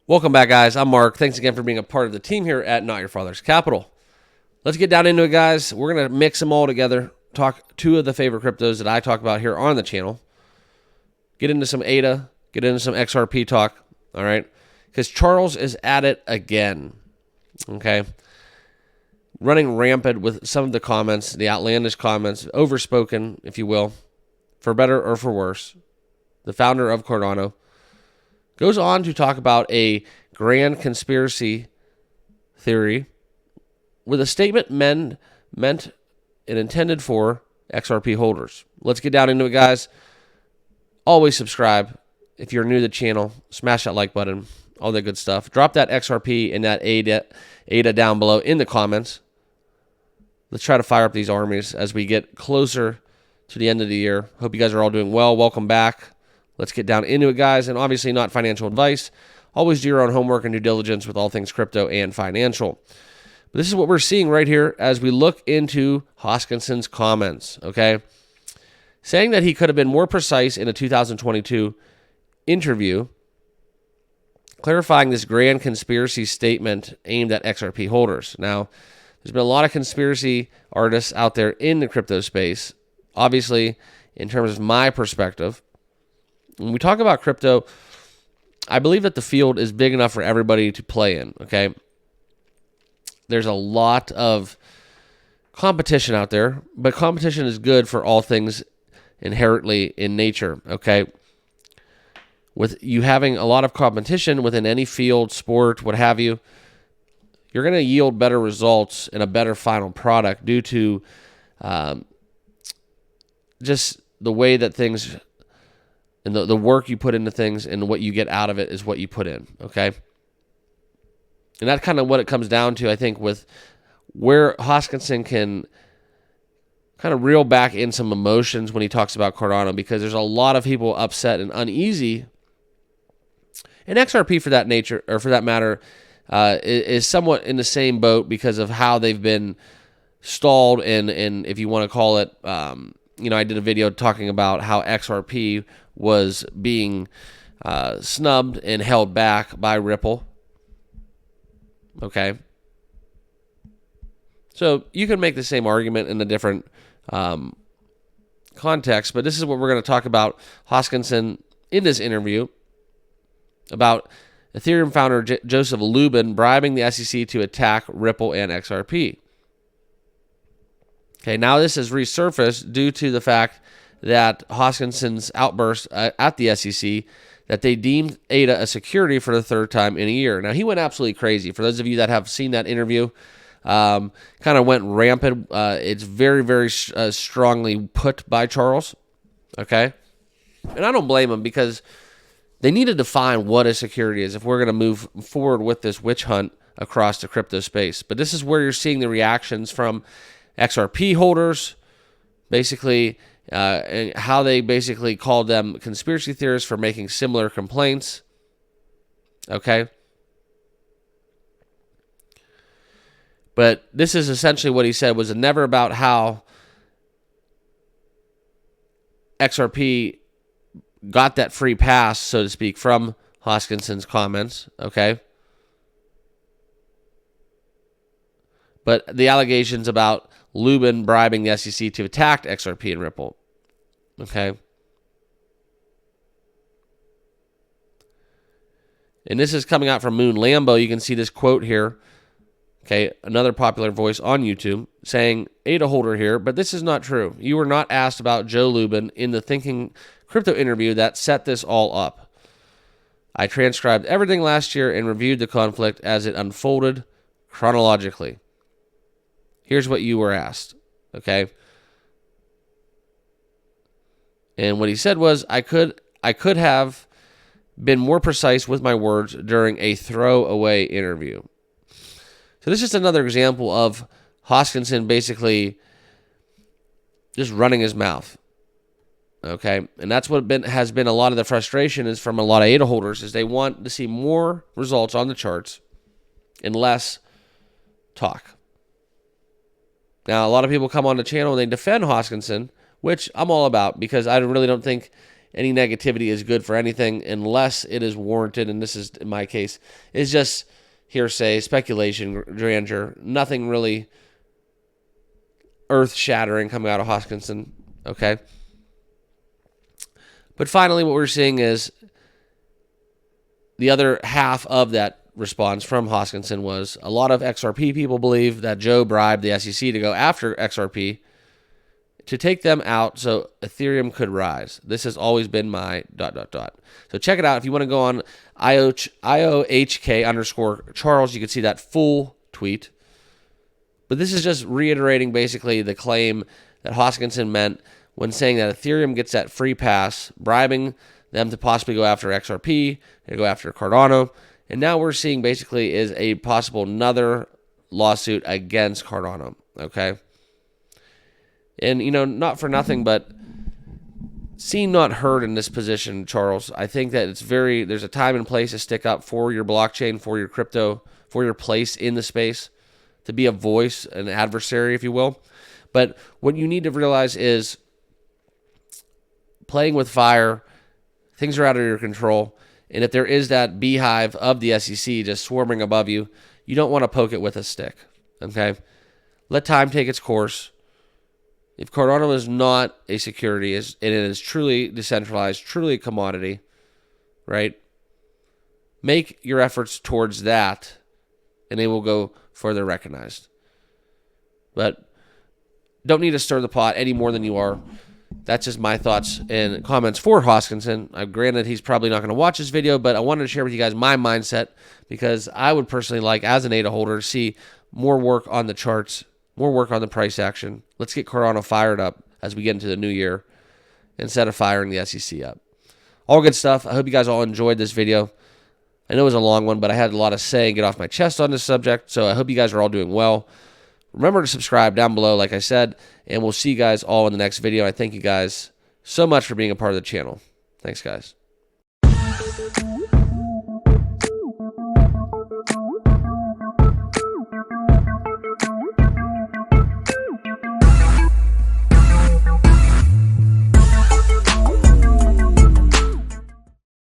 Welcome back, guys. I'm Mark. Thanks again for being a part of the team here at Not Your Father's Capital. Let's get down into it, guys. We're going to mix them all together, talk two of the favorite cryptos that I talk about here on the channel, get into some ADA, get into some XRP talk, all right? Because Charles is at it again, okay? Running rampant with some of the comments, the outlandish comments, overspoken, if you will, for better or for worse. The founder of Cardano goes on to talk about a grand conspiracy theory with a statement meant and intended for XRP holders. Let's get down into it, guys. Always subscribe. If you're new to the channel, smash that like button, all that good stuff. Drop that XRP and that ADA down below in the comments. Let's try to fire up these armies as we get closer to the end of the year. Hope you guys are all doing well. Welcome back. Let's get down into it, guys, and obviously not financial advice. Always do your own homework and due diligence with all things crypto and financial. But this is what we're seeing right here as we look into Hoskinson's comments, okay? Saying that he could have been more precise in a 2022 interview, clarifying this grand conspiracy statement aimed at XRP holders. Now, there's been a lot of conspiracy artists out there in the crypto space. Obviously, in terms of my perspective, when we talk about crypto, I believe that the field is big enough for everybody to play in, okay? There's a lot of competition out there, but competition is good for all things inherently in nature, okay? With you having a lot of competition within any field, sport, what have you, you're going to yield better results and a better final product due to just the way that things and the work you put into things and what you get out of it is what you put in, okay? And that's kind of what it comes down to, I think, with where Hoskinson can kind of reel back in some emotions when he talks about Cardano, because there's a lot of people upset and uneasy. And XRP, for that nature, or for that matter, is somewhat in the same boat because of how they've been stalled, and if you want to call it, I did a video talking about how XRP was being snubbed and held back by Ripple. Okay. So you can make the same argument in a different context, but this is what we're going to talk about Hoskinson in this interview about Ethereum founder Joseph Lubin bribing the SEC to attack Ripple and XRP. Okay, now this has resurfaced due to the fact that Hoskinson's outburst at the SEC that they deemed ADA a security for the third time in a year. Now, he went absolutely crazy. For those of you that have seen that interview, kind of went rampant. It's very, very strongly put by Charles, okay? And I don't blame him, because they need to define what a security is if we're going to move forward with this witch hunt across the crypto space. But this is where you're seeing the reactions from XRP holders, basically, and how they basically called them conspiracy theorists for making similar complaints. Okay? But this is essentially what he said was never about how XRP got that free pass, so to speak, from Hoskinson's comments, okay? But the allegations about Lubin bribing the SEC to attack XRP and Ripple, okay? And this is coming out from Moon Lambo. You can see this quote here, okay? Another popular voice on YouTube saying, ADA holder here, but this is not true. You were not asked about Joe Lubin in the Thinking Crypto interview that set this all up. I transcribed everything last year and reviewed the conflict as it unfolded chronologically. Here's what you were asked, okay? And what he said was, I could have been more precise with my words during a throwaway interview. So this is just another example of Hoskinson basically just running his mouth, okay? And that's what has been a lot of the frustration is from a lot of ADA holders, is they want to see more results on the charts and less talk. Now, a lot of people come on the channel and they defend Hoskinson, which I'm all about, because I really don't think any negativity is good for anything unless it is warranted, and this is, in my case, is just hearsay, speculation, grandeur, nothing really earth-shattering coming out of Hoskinson, okay? But finally, what we're seeing is the other half of that response from Hoskinson was a lot of XRP people believe that Joe bribed the SEC to go after XRP to take them out so Ethereum could rise. This has always been my ... So check it out. If you want to go on IOHK_Charles, you can see that full tweet. But this is just reiterating basically the claim that Hoskinson meant when saying that Ethereum gets that free pass, bribing them to possibly go after XRP, to go after Cardano. And now we're seeing basically is a possible another lawsuit against Cardano, okay? And, you know, not for nothing, but seen, not heard in this position, Charles. I think that there's a time and place to stick up for your blockchain, for your crypto, for your place in the space, to be a voice, an adversary, if you will. But what you need to realize is playing with fire, things are out of your control. And if there is that beehive of the SEC just swarming above you, you don't want to poke it with a stick, okay? Let time take its course. If Cardano is not a security, and it is truly decentralized, truly a commodity, right? Make your efforts towards that, and they will go further recognized. But don't need to stir the pot any more than you are. That's just my thoughts and comments for Hoskinson. Granted, he's probably not going to watch this video, but I wanted to share with you guys my mindset because I would personally like, as an ADA holder, to see more work on the charts, more work on the price action. Let's get Cardano fired up as we get into the new year instead of firing the SEC up. All good stuff. I hope you guys all enjoyed this video. I know it was a long one, but I had a lot to say and get off my chest on this subject, so I hope you guys are all doing well. Remember to subscribe down below, like I said, and we'll see you guys all in the next video. I thank you guys so much for being a part of the channel. Thanks, guys.